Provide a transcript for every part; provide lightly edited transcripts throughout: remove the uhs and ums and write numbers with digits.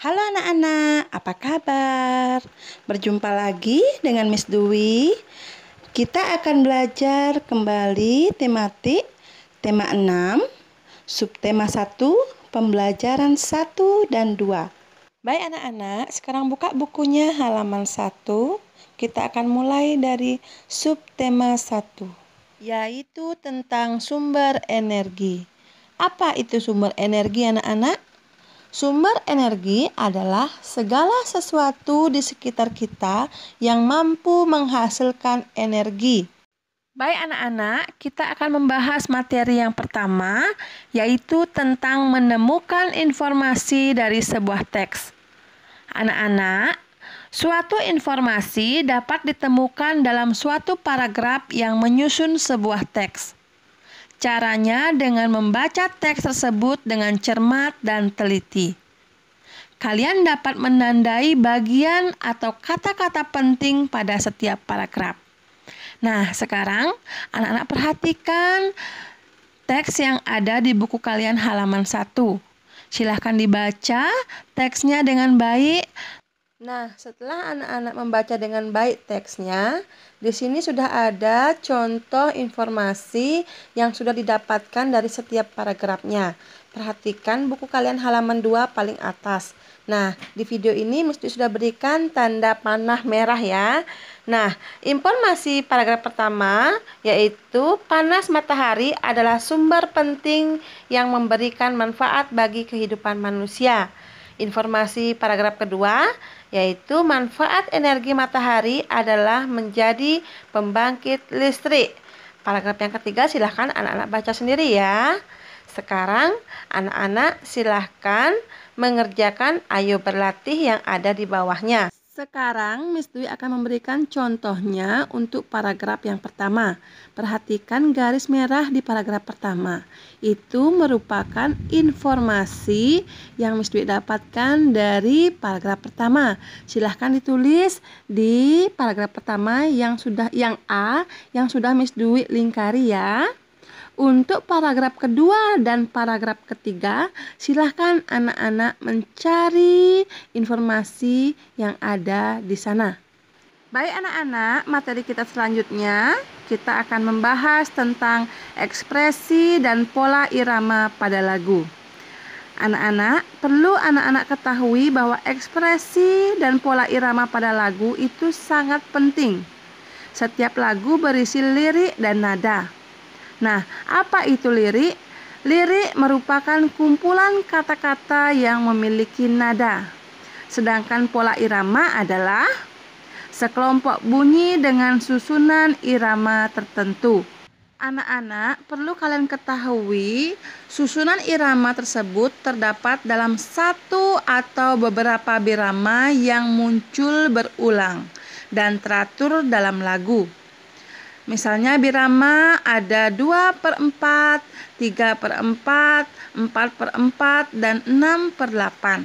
Halo anak-anak, apa kabar? Berjumpa lagi dengan Miss Dwi. Kita akan belajar kembali tematik tema 6, subtema 1, pembelajaran 1 dan 2. Baik anak-anak, sekarang buka bukunya halaman 1. Kita akan mulai dari subtema 1, yaitu tentang sumber energi. Apa itu sumber energi anak-anak? Sumber energi adalah segala sesuatu di sekitar kita yang mampu menghasilkan energi. Baik anak-anak, kita akan membahas materi yang pertama, yaitu tentang menemukan informasi dari sebuah teks. Anak-anak, suatu informasi dapat ditemukan dalam suatu paragraf yang menyusun sebuah teks. Caranya dengan membaca teks tersebut dengan cermat dan teliti. Kalian dapat menandai bagian atau kata-kata penting pada setiap paragraf. Nah, sekarang anak-anak perhatikan teks yang ada di buku kalian halaman 1. Silahkan dibaca teksnya dengan baik. Nah, setelah anak-anak membaca dengan baik teksnya, di sini sudah ada contoh informasi yang sudah didapatkan dari setiap paragrafnya. Perhatikan buku kalian halaman 2 paling atas. Nah, di video ini mesti sudah berikan tanda panah merah ya. Nah, informasi paragraf pertama yaitu panas matahari adalah sumber penting yang memberikan manfaat bagi kehidupan manusia. Informasi paragraf kedua yaitu manfaat energi matahari adalah menjadi pembangkit listrik. Paragraf yang ketiga silahkan anak-anak baca sendiri ya. Sekarang anak-anak silahkan mengerjakan ayo berlatih yang ada di bawahnya. Sekarang Miss Dwi akan memberikan contohnya untuk paragraf yang pertama. Perhatikan garis merah di paragraf pertama. Itu merupakan informasi yang Miss Dwi dapatkan dari paragraf pertama. Silahkan ditulis di paragraf pertama yang sudah Miss Dwi lingkari ya. Untuk paragraf kedua dan paragraf ketiga, silahkan anak-anak mencari informasi yang ada di sana. Baik anak-anak, materi kita selanjutnya, kita akan membahas tentang ekspresi dan pola irama pada lagu. Anak-anak, perlu anak-anak ketahui bahwa ekspresi dan pola irama pada lagu itu sangat penting. Setiap lagu berisi lirik dan nada. Nah, apa itu lirik? Lirik merupakan kumpulan kata-kata yang memiliki nada. Sedangkan pola irama adalah sekelompok bunyi dengan susunan irama tertentu. Anak-anak, perlu kalian ketahui, susunan irama tersebut terdapat dalam satu atau beberapa birama yang muncul berulang dan teratur dalam lagu. Misalnya birama ada 2/4, 3/4, 4/4, dan 6/8.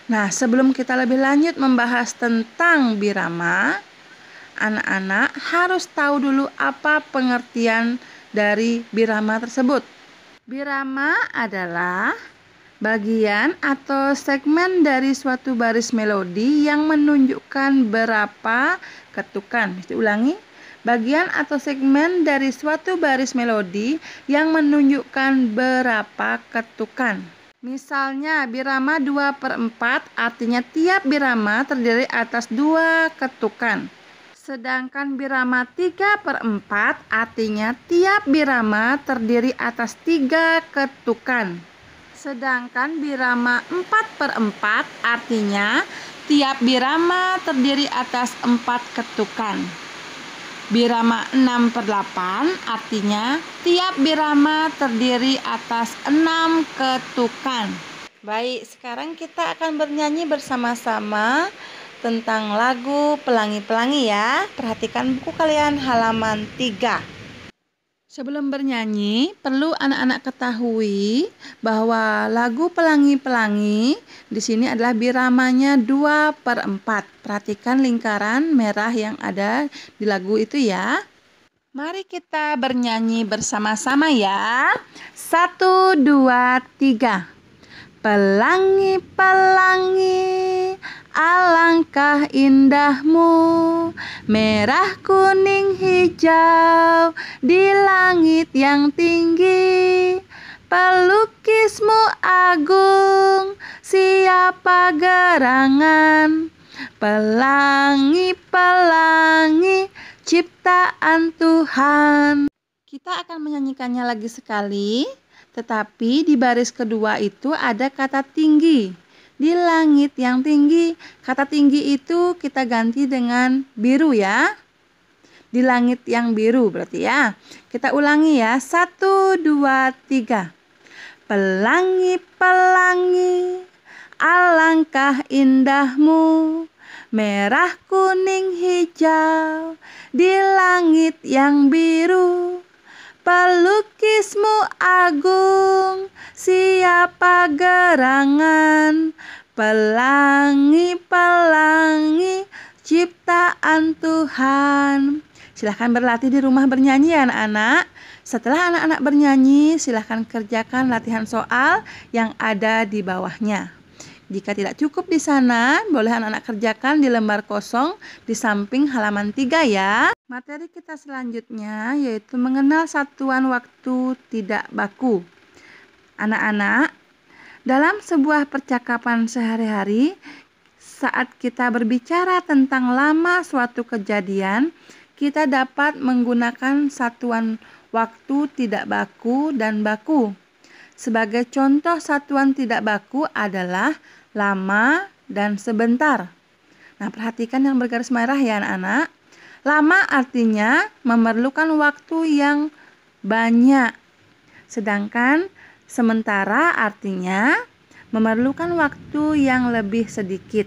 Nah, sebelum kita lebih lanjut membahas tentang birama, anak-anak harus tahu dulu apa pengertian dari birama tersebut. Birama adalah bagian atau segmen dari suatu baris melodi yang menunjukkan berapa ketukan. Mesti ulangi. Bagian atau segmen dari suatu baris melodi yang menunjukkan berapa ketukan. Misalnya birama 2/4 artinya tiap birama terdiri atas 2 ketukan. Sedangkan birama 3/4 artinya tiap birama terdiri atas 3 ketukan. Sedangkan birama 4/4 artinya tiap birama terdiri atas 4 ketukan. Birama 6/8 artinya tiap birama terdiri atas 6 ketukan. Baik, sekarang kita akan bernyanyi bersama-sama tentang lagu Pelangi-Pelangi ya. Perhatikan buku kalian halaman 3. Sebelum bernyanyi, perlu anak-anak ketahui bahwa lagu Pelangi-Pelangi di sini adalah biramanya 2/4. Perhatikan lingkaran merah yang ada di lagu itu ya. Mari kita bernyanyi bersama-sama ya. 1, 2, 3. Pelangi-pelangi Alangkah indahmu, merah, kuning, hijau, di langit yang tinggi. Pelukismu agung, siapa gerangan? Pelangi-pelangi ciptaan Tuhan. Kita akan menyanyikannya lagi sekali, tetapi di baris kedua itu ada kata tinggi. Di langit yang tinggi, kata tinggi itu kita ganti dengan biru ya. Di langit yang biru berarti ya. Kita ulangi ya, 1, 2, 3. Pelangi-pelangi, alangkah indahmu, merah, kuning, hijau, di langit yang biru. Pelukismu agung, siapa gerangan? Pelangi-pelangi ciptaan Tuhan. Silahkan berlatih di rumah bernyanyi ya anak-anak. Setelah anak-anak bernyanyi, silahkan kerjakan latihan soal yang ada di bawahnya. Jika tidak cukup di sana, boleh anak-anak kerjakan di lembar kosong di samping halaman 3 ya. Materi kita selanjutnya yaitu mengenal satuan waktu tidak baku. Anak-anak, dalam sebuah percakapan sehari-hari, saat kita berbicara tentang lama suatu kejadian, kita dapat menggunakan satuan waktu tidak baku dan baku. Sebagai contoh satuan tidak baku adalah lama dan sebentar. Nah, perhatikan yang bergaris merah ya anak-anak. Lama artinya memerlukan waktu yang banyak. Sedangkan sementara artinya memerlukan waktu yang lebih sedikit.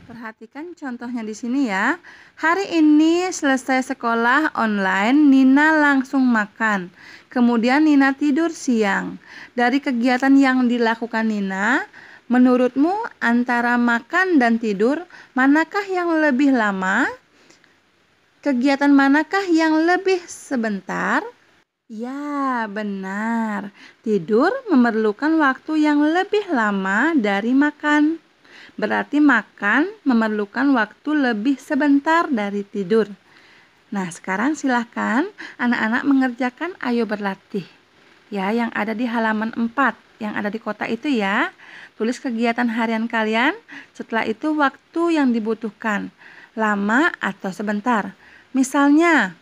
Perhatikan contohnya di sini ya. Hari ini selesai sekolah online, Nina langsung makan. Kemudian Nina tidur siang. Dari kegiatan yang dilakukan Nina, menurutmu antara makan dan tidur, manakah yang lebih lama? Kegiatan manakah yang lebih sebentar? Ya, benar. Tidur memerlukan waktu yang lebih lama dari makan. Berarti makan memerlukan waktu lebih sebentar dari tidur. Nah, sekarang silahkan anak-anak mengerjakan ayo berlatih. Ya, yang ada di halaman 4, yang ada di kotak itu ya. Tulis kegiatan harian kalian, setelah itu waktu yang dibutuhkan, lama atau sebentar. Misalnya,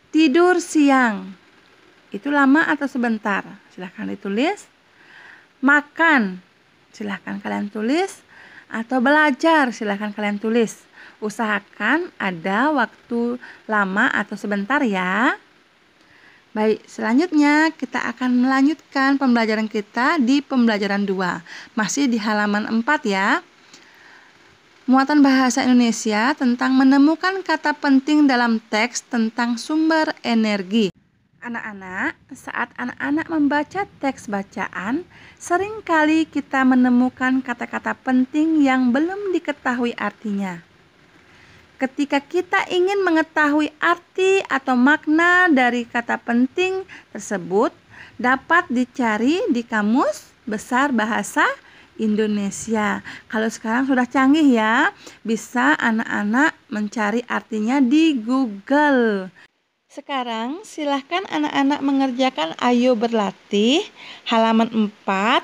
tidur siang, itu lama atau sebentar? Silahkan ditulis. Makan, silahkan kalian tulis. Atau belajar, silahkan kalian tulis. Usahakan ada waktu lama atau sebentar ya. Baik, selanjutnya kita akan melanjutkan pembelajaran kita di pembelajaran 2. Masih di halaman 4 ya. Muatan bahasa Indonesia tentang menemukan kata penting dalam teks tentang sumber energi. Anak-anak, saat anak-anak membaca teks bacaan, seringkali kita menemukan kata-kata penting yang belum diketahui artinya. Ketika kita ingin mengetahui arti atau makna dari kata penting tersebut, dapat dicari di Kamus Besar Bahasa Indonesia. Kalau sekarang sudah canggih ya, bisa anak-anak mencari artinya di Google. Sekarang silahkan anak-anak mengerjakan ayo berlatih halaman 4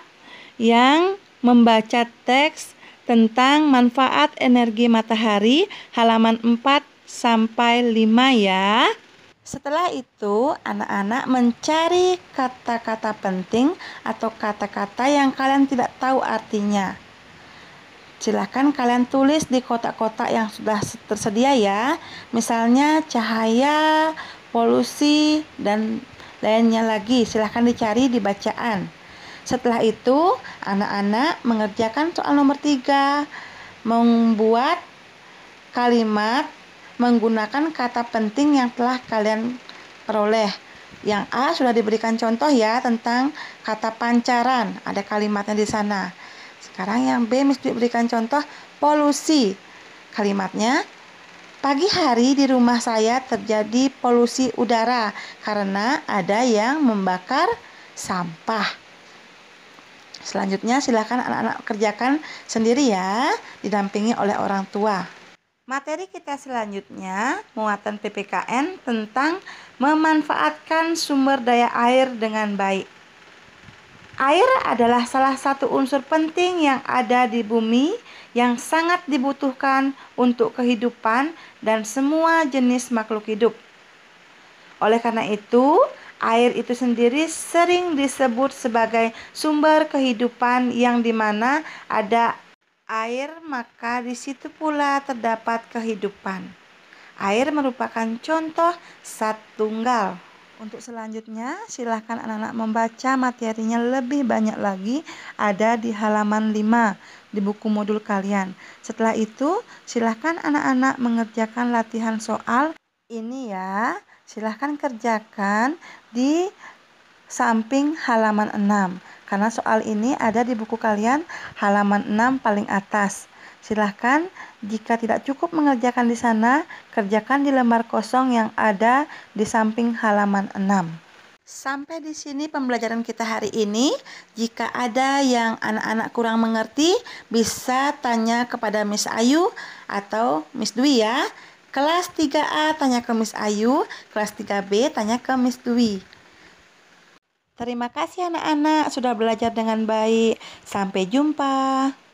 yang membaca teks tentang manfaat energi matahari halaman 4 sampai 5 ya. Setelah itu anak-anak mencari kata-kata penting atau kata-kata yang kalian tidak tahu artinya. Silahkan kalian tulis di kotak-kotak yang sudah tersedia ya. Misalnya cahaya, polusi, dan lainnya lagi. Silahkan dicari di bacaan. Setelah itu anak-anak mengerjakan soal nomor 3. Membuat kalimat menggunakan kata penting yang telah kalian peroleh. Yang A sudah diberikan contoh ya tentang kata pancaran. Ada kalimatnya di sana. Sekarang yang B mesti diberikan contoh polusi. Kalimatnya, pagi hari di rumah saya terjadi polusi udara karena ada yang membakar sampah. Selanjutnya silakan anak-anak kerjakan sendiri ya, didampingi oleh orang tua. Materi kita selanjutnya muatan PPKN tentang memanfaatkan sumber daya air dengan baik. Air adalah salah satu unsur penting yang ada di bumi yang sangat dibutuhkan untuk kehidupan dan semua jenis makhluk hidup. Oleh karena itu, air itu sendiri sering disebut sebagai sumber kehidupan yang dimana ada air maka di situ pula terdapat kehidupan. Air merupakan contoh zat tunggal. Untuk selanjutnya, silahkan anak-anak membaca materinya lebih banyak lagi, ada di halaman 5 di buku modul kalian. Setelah itu, silahkan anak-anak mengerjakan latihan soal ini ya. Silahkan kerjakan di samping halaman 6. Karena soal ini ada di buku kalian halaman 6 paling atas. Silahkan jika tidak cukup mengerjakan di sana, kerjakan di lembar kosong yang ada di samping halaman 6. Sampai di sini pembelajaran kita hari ini. Jika ada yang anak-anak kurang mengerti, bisa tanya kepada Miss Ayu atau Miss Dwi ya. Kelas 3A tanya ke Miss Ayu, kelas 3B tanya ke Miss Dwi. Terima kasih anak-anak sudah belajar dengan baik. Sampai jumpa.